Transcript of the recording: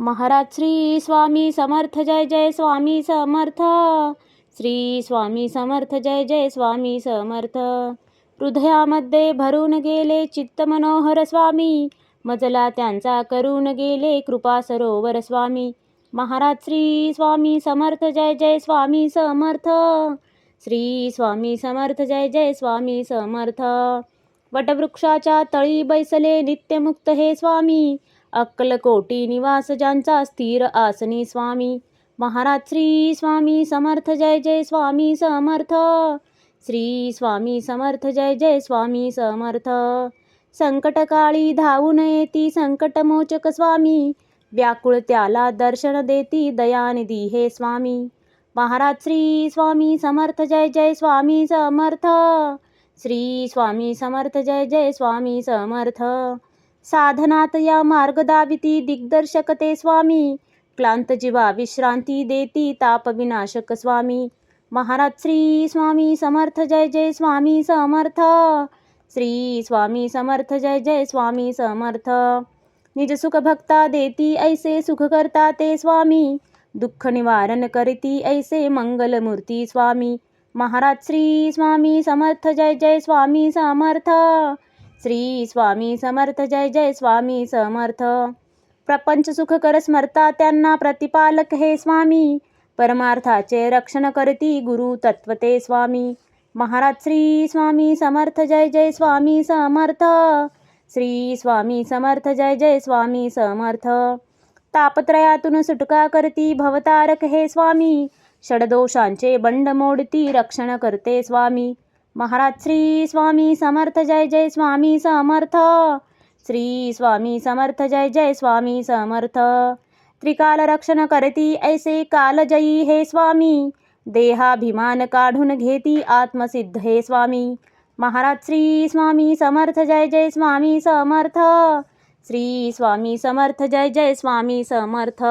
महाराज श्री स्वामी समर्थ जय जय स्वामी समर्थ. श्री स्वामी समर्थ जय जय स्वामी समर्थ. हृदयामध्ये भरून गेले चित्त मनोहर स्वामी, मजला त्यांचा करून गेले कृपा सरोवर स्वामी. महाराज श्री स्वामी समर्थ जय जय स्वामी समर्थ. श्री स्वामी समर्थ जय जय स्वामी समर्थ. वटवृक्षाच्या तळी बैसले नित्यमुक्त हे स्वामी, अक्कलकोटी निवास ज्यांचा स्थिर आसनी स्वामी. महाराज श्री स्वामी समर्थ जय जय स्वामी समर्थ. श्री स्वामी समर्थ जय जय स्वामी समर्थ. संकटकाळी धावून येती संकटमोचक स्वामी, व्याकुळ त्याला दर्शन देती दयानिधी हे स्वामी. महाराज श्री स्वामी समर्थ जय जय स्वामी समर्थ. श्री स्वामी समर्थ जय जय स्वामी समर्थ. साधनात या मार्ग दाविती दिग्दर्शक ते स्वामी, क्लांत जीवा विश्रांती देती ताप विनाशक स्वामी. महाराज श्री स्वामी समर्थ जय जय स्वामी समर्थ. श्री स्वामी समर्थ जय जय स्वामी समर्थ. निज सुख भक्ता देती ऐसे सुख करता ते स्वामी, दुःख निवारण करती ऐसे मंगलमूर्ती स्वामी. महाराज श्री स्वामी समर्थ जय जय स्वामी समर्थ. श्री स्वामी समर्थ जय जय स्वामी समर्थ. प्रपंच सुख कर स्मरता त्यांना प्रतिपालक हे स्वामी, परमार्थाचे रक्षण करती गुरु तत्वते स्वामी. महाराज श्री स्वामी समर्थ जय जय स्वामी समर्थ. श्री स्वामी समर्थ जय जय स्वामी समर्थ. तापत्रयातून सुटका करती भवतारक हे स्वामी, षडदोषांचे बंड मोडती रक्षण करते स्वामी. महाराज श्री स्वामी समर्थ जय जय स्वामी समर्थ. श्री स्वामी समर्थ जय जय स्वामी समर्थ. त्रिकाल रक्षण करती ऐसे कालजयी हे स्वामी, देहाभिमान काढून घेती आत्मसिद्ध हे स्वामी. महाराज श्री स्वामी समर्थ जय जय स्वामी समर्थ. श्री स्वामी समर्थ जय जय स्वामी समर्थ.